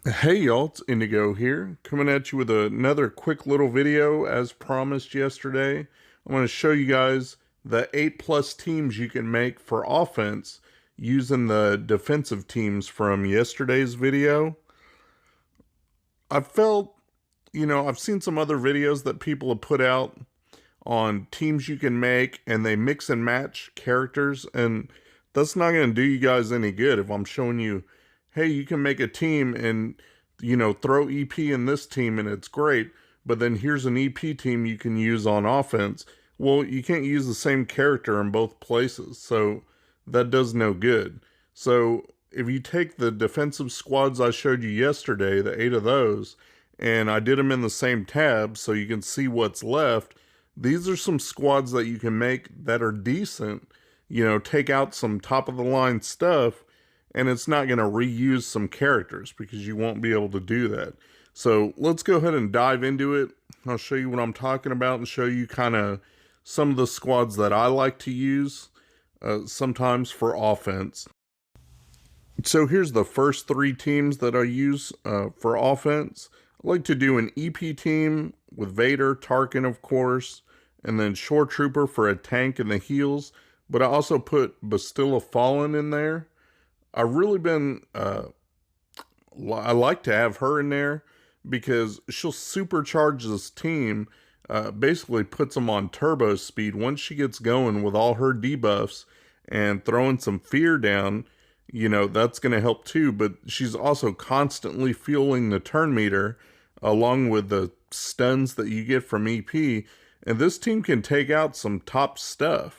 Hey y'all, it's Indigo here, coming at you with another quick little video as promised yesterday. I'm going to show you guys the 8+ teams you can make for offense using the defensive teams from yesterday's video. I felt, I've seen some other videos that people have put out on teams you can make and they mix and match characters, and that's not going to do you guys any good if I'm showing you, hey, you can make a team and throw EP in this team and it's great, but then here's an EP team you can use on offense. Well, you can't use the same character in both places, so that does no good. So if you take the defensive squads I showed you yesterday, the 8 of those, and I did them in the same tab so you can see what's left, these are some squads that you can make that are decent. Take out some top of the line stuff, and it's not going to reuse some characters because you won't be able to do that. So let's go ahead and dive into it. I'll show you what I'm talking about and show you kind of some of the squads that I like to use sometimes for offense. So here's the first 3 teams that I use for offense. I like to do an EP team with Vader, Tarkin, of course, and then Shore Trooper for a tank and the heals. But I also put Bastilla Fallen in there. I've really been, I like to have her in there because she'll supercharge this team, basically puts them on turbo speed once she gets going with all her debuffs and throwing some fear down. That's going to help too, but she's also constantly fueling the turn meter along with the stuns that you get from EP. And this team can take out some top stuff.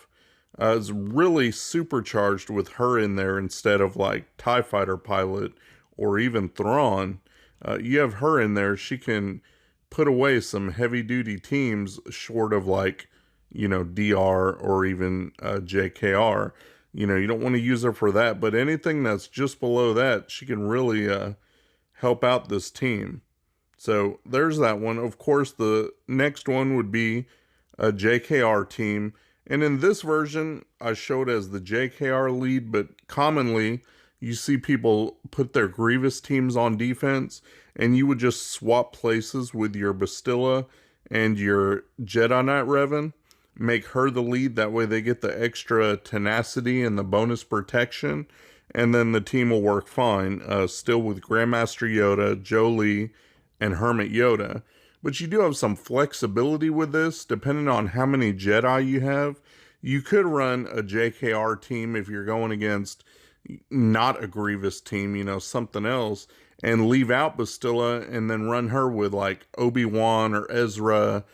It's really supercharged with her in there instead of like TIE Fighter Pilot or even Thrawn. You have her in there, she can put away some heavy duty teams short of like, DR or even JKR. You don't want to use her for that, but anything that's just below that, she can really help out this team. So there's that one. Of course, the next one would be a JKR team. And in this version, I showed as the JKR lead, but commonly you see people put their Grievous teams on defense, and you would just swap places with your Bastilla and your Jedi Knight Revan. Make her the lead, that way they get the extra tenacity and the bonus protection, and then the team will work fine, still with Grandmaster Yoda, Jolee, and Hermit Yoda. But you do have some flexibility with this, depending on how many Jedi you have. You could run a JKR team if you're going against not a Grievous team, something else, and leave out Bastilla and then run her with like Obi-Wan or Ezra,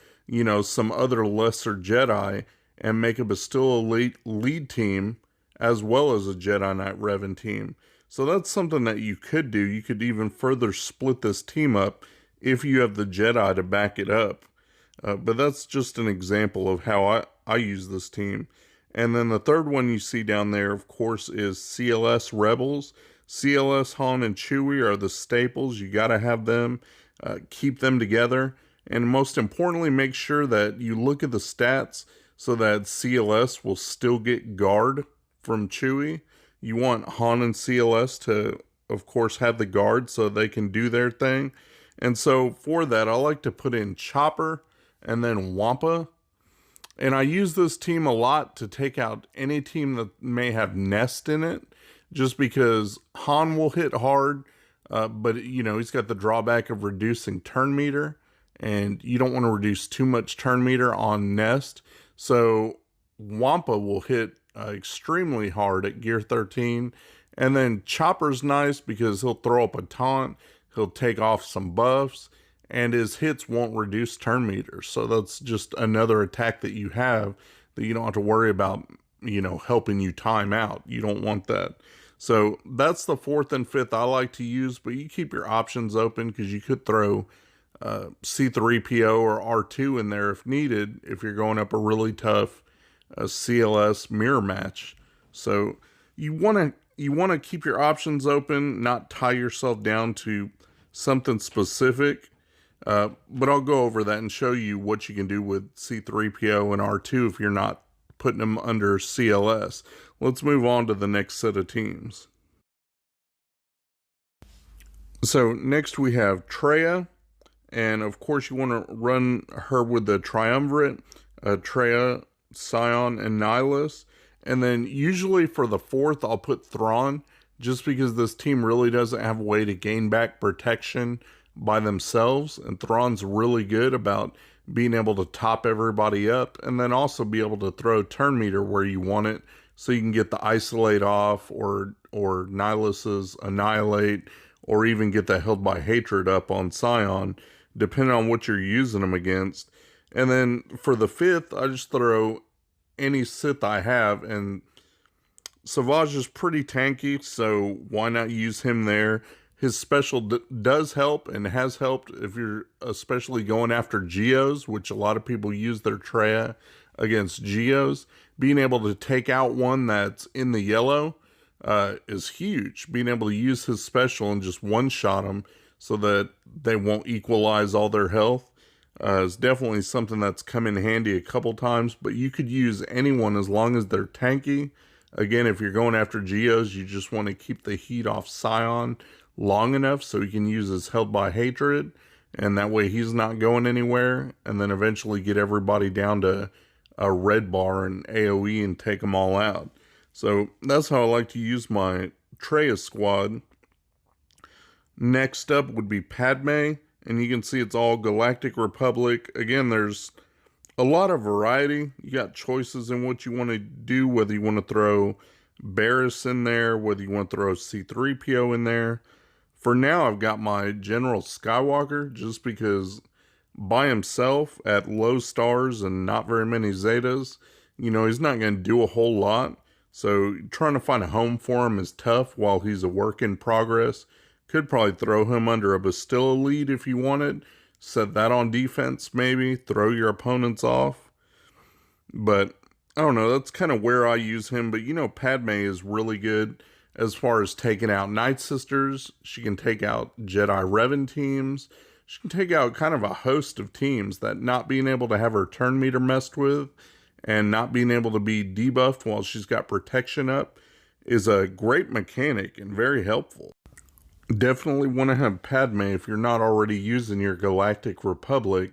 some other lesser Jedi, and make a Bastilla lead team as well as a Jedi Knight Revan team. So that's something that you could do. You could even further split this team up if you have the Jedi to back it up. But that's just an example of how I use this team. And then the third one you see down there, of course, is CLS Rebels. CLS, Han, and Chewie are the staples. You got to have them. Keep them together. And most importantly, make sure that you look at the stats so that CLS will still get guard from Chewie. You want Han and CLS to, of course, have the guard so they can do their thing. And so for that, I like to put in Chopper and then Wampa. And I use this team a lot to take out any team that may have Nest in it, just because Han will hit hard, but he's got the drawback of reducing turn meter, and you don't want to reduce too much turn meter on Nest. So Wampa will hit extremely hard at gear 13. And then Chopper's nice because he'll throw up a taunt, he'll take off some buffs, and his hits won't reduce turn meters. So that's just another attack that you have that you don't have to worry about, helping you time out. You don't want that. So that's the 4th and 5th I like to use, but you keep your options open because you could throw C3PO or R2 in there if needed, if you're going up a really tough CLS mirror match. So you want to keep your options open, not tie yourself down to something specific. But I'll go over that and show you what you can do with C3PO and R2 if you're not putting them under CLS. Let's move on to the next set of teams. So next we have Treya, and of course you want to run her with the Triumvirate, Treya, Scion, and Nihilus. And then usually for the fourth, I'll put Thrawn, just because this team really doesn't have a way to gain back protection by themselves. And Thrawn's really good about being able to top everybody up and then also be able to throw turn meter where you want it, so you can get the isolate off, or Nihilus's annihilate, or even get the held by hatred up on Scion, depending on what you're using them against. And then for the fifth, I just throw any Sith I have, and Savage is pretty tanky, so why not use him there? His special does help and has helped if you're especially going after Geos, which a lot of people use their Treya against Geos. Being able to take out one that's in the yellow is huge. Being able to use his special and just one-shot them so that they won't equalize all their health is definitely something that's come in handy a couple times. But you could use anyone as long as they're tanky. Again, if you're going after Geos, you just want to keep the heat off Scion long enough so he can use his held by hatred, and that way he's not going anywhere, and then eventually get everybody down to a red bar and AoE and take them all out. So that's how I like to use my Treya squad. Next up would be Padme, and you can see it's all Galactic Republic. Again, there's a lot of variety. You got choices in what you want to do, whether you want to throw Barriss in there, whether you want to throw C-3PO in there. For now, I've got my General Skywalker, just because by himself at low stars and not very many Zetas, you know, he's not going to do a whole lot. So trying to find a home for him is tough while he's a work in progress. Could probably throw him under a Bastilla lead if you wanted. Set that on defense maybe. Throw your opponents off. But I don't know, that's kind of where I use him. But you know, Padme is really good as far as taking out Night Sisters. She can take out Jedi Revan teams. She can take out kind of a host of teams that not being able to have her turn meter messed with and not being able to be debuffed while she's got protection up is a great mechanic and very helpful. Definitely want to have Padme if you're not already using your Galactic Republic.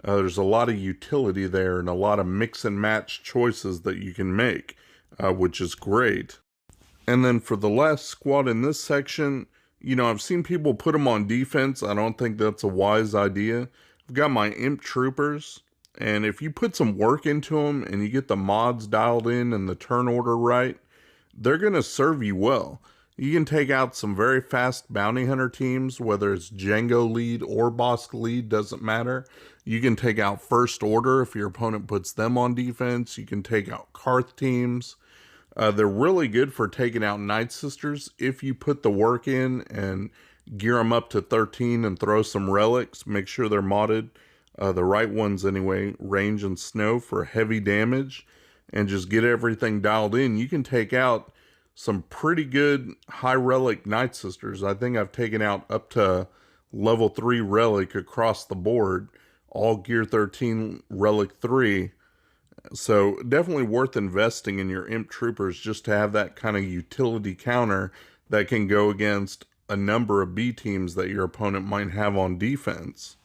There's a lot of utility there and a lot of mix and match choices that you can make, which is great. And then for the last squad in this section, you know, I've seen people put them on defense. I don't think that's a wise idea. I've got my Imp Troopers, and if you put some work into them and you get the mods dialed in and the turn order right, they're going to serve you well. You can take out some very fast bounty hunter teams, whether it's Django lead or Bosk lead, doesn't matter. You can take out First Order if your opponent puts them on defense. You can take out Karth teams. They're really good for taking out Night Sisters if you put the work in and gear them up to 13 and throw some relics. Make sure they're modded, the right ones anyway, range and snow for heavy damage, and just get everything dialed in. You can take out some pretty good high relic Night Sisters. I think I've taken out up to level 3 relic across the board, all gear 13 relic 3. So definitely worth investing in your Imp Troopers just to have that kind of utility counter that can go against a number of B teams that your opponent might have on defense.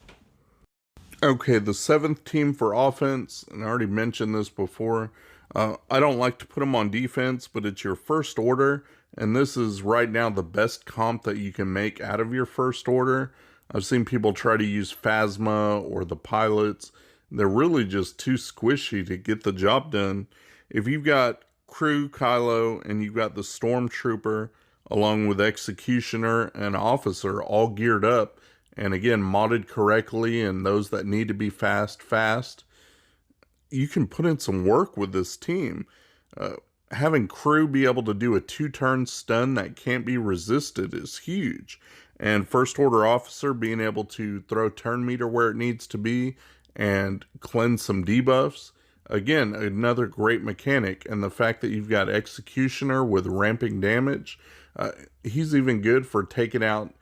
Okay, the 7th team for offense, and I already mentioned this before, I don't like to put them on defense, but it's your First Order, and this is right now the best comp that you can make out of your First Order. I've seen people try to use Phasma or the pilots. They're really just too squishy to get the job done. If you've got Crew, Kylo, and you've got the Stormtrooper, along with Executioner and Officer all geared up, and again, modded correctly, and those that need to be fast, you can put in some work with this team. Having Crew be able to do a 2-turn stun that can't be resisted is huge. And First Order Officer being able to throw turn meter where it needs to be and cleanse some debuffs. Again, another great mechanic. And the fact that you've got Executioner with ramping damage, he's even good for taking out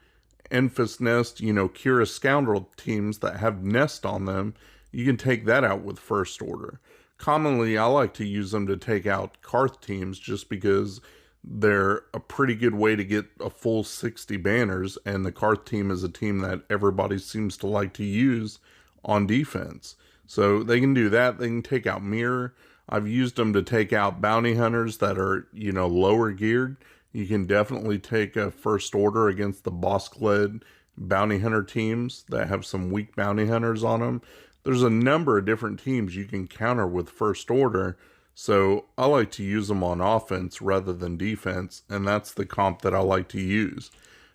Enfys Nest, you know, Kira Scoundrel teams that have Nest on them. You can take that out with First Order. Commonly, I like to use them to take out Karth teams just because they're a pretty good way to get a full 60 banners, and the Karth team is a team that everybody seems to like to use on defense. So they can do that. They can take out Mirror. I've used them to take out bounty hunters that are, lower geared. You can definitely take a first order against the Bosk-led bounty hunter teams that have some weak bounty hunters on them. There's a number of different teams you can counter with first order. So I like to use them on offense rather than defense, and that's the comp that I like to use.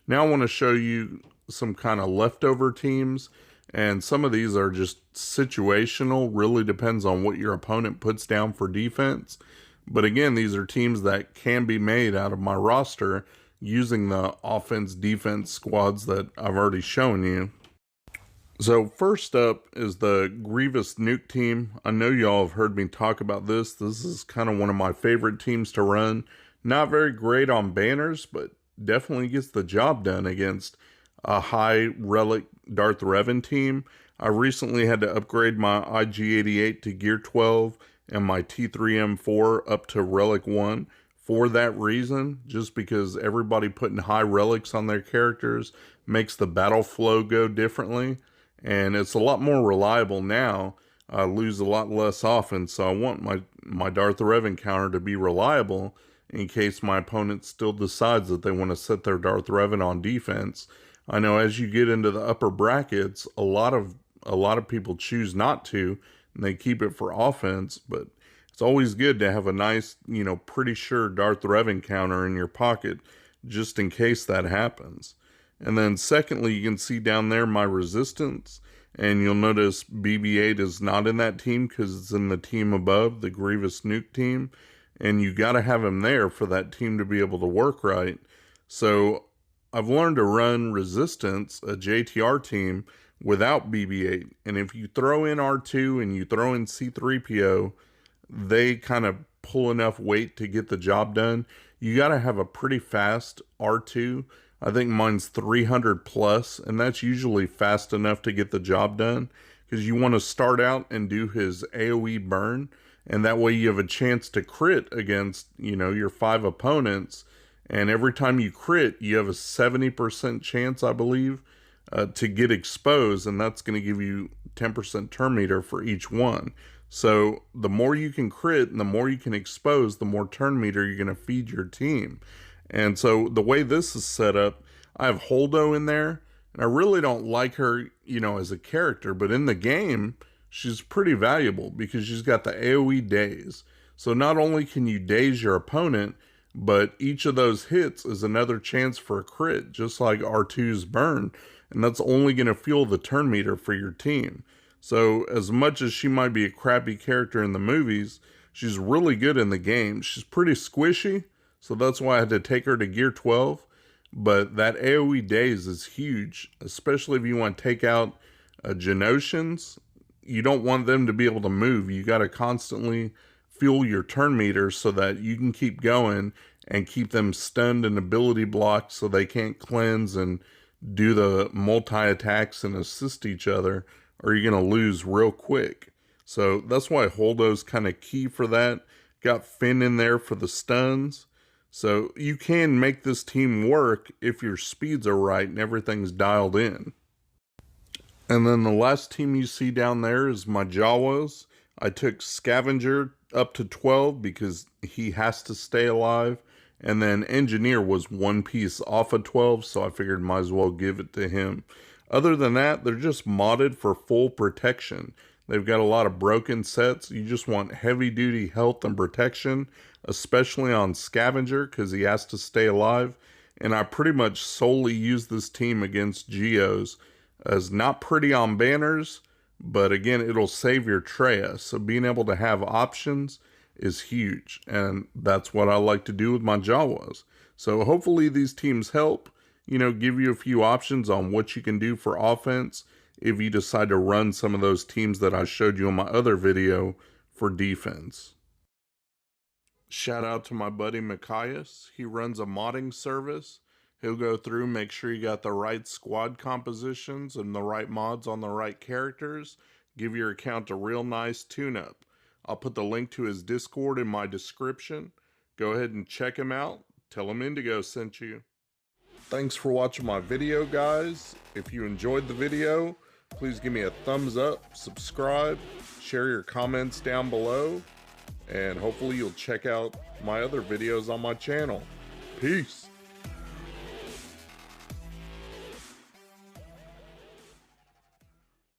Now I want to show you some kind of leftover teams, and some of these are just situational, really depends on what your opponent puts down for defense. But again, these are teams that can be made out of my roster using the offense-defense squads that I've already shown you. So first up is the Grievous Nuke team. I know y'all have heard me talk about this. This is kind of one of my favorite teams to run. Not very great on banners, but definitely gets the job done against a high relic Darth Revan team. I recently had to upgrade my IG-88 to Gear 12 and my T3M4 up to Relic 1 for that reason, just because everybody putting high relics on their characters makes the battle flow go differently. And it's a lot more reliable now. I lose a lot less often, so I want my Darth Revan counter to be reliable in case my opponent still decides that they want to set their Darth Revan on defense. I know as you get into the upper brackets, a lot of people choose not to, and they keep it for offense, but it's always good to have a nice, pretty sure Darth Revan counter in your pocket just in case that happens. And then secondly, you can see down there my resistance, and you'll notice BB-8 is not in that team because it's in the team above, the Grievous Nuke team, and you got to have him there for that team to be able to work right. So I've learned to run resistance, a JTR team, without BB-8, and if you throw in R2 and you throw in C-3PO, they kind of pull enough weight to get the job done. You got to have a pretty fast R2. I think mine's 300 plus, and that's usually fast enough to get the job done because you want to start out and do his AoE burn, and that way you have a chance to crit against, your 5 opponents, and every time you crit, you have a 70% chance, I believe, to get exposed, and that's going to give you 10% turn meter for each one. So the more you can crit and the more you can expose, the more turn meter you're going to feed your team. And so the way this is set up, I have Holdo in there, and I really don't like her, as a character, but in the game, she's pretty valuable because she's got the AoE daze. So not only can you daze your opponent, but each of those hits is another chance for a crit, just like R2's burn, and that's only going to fuel the turn meter for your team. So as much as she might be a crappy character in the movies, she's really good in the game. She's pretty squishy, so that's why I had to take her to Gear 12. But that AoE daze is huge, especially if you want to take out Genosians. You don't want them to be able to move. You got to constantly fuel your turn meter so that you can keep going and keep them stunned and ability blocked so they can't cleanse and do the multi-attacks and assist each other, or you're going to lose real quick. So that's why Holdo's kind of key for that. Got Finn in there for the stuns. So you can make this team work if your speeds are right and everything's dialed in. And then the last team you see down there is my Jawas. I took Scavenger up to 12 because he has to stay alive. And then Engineer was one piece off of 12, so I figured might as well give it to him. Other than that, they're just modded for full protection. They've got a lot of broken sets. You just want heavy-duty health and protection, especially on Scavenger, because he has to stay alive. And I pretty much solely use this team against Geos, as not pretty on banners, but again, it'll save your Treya. So being able to have options is huge, and that's what I like to do with my Jawas. So hopefully these teams help, give you a few options on what you can do for offense if you decide to run some of those teams that I showed you in my other video for defense. Shout out to my buddy Mikayas. He runs a modding service. He'll go through, make sure you got the right squad compositions and the right mods on the right characters, give your account a real nice tune-up. I'll put the link to his Discord in my description. Go ahead and check him out. tell them Indigo sent you. Thanks for watching my video, guys. If you enjoyed the video, please give me a thumbs up, subscribe, share your comments down below, and hopefully you'll check out my other videos on my channel. Peace.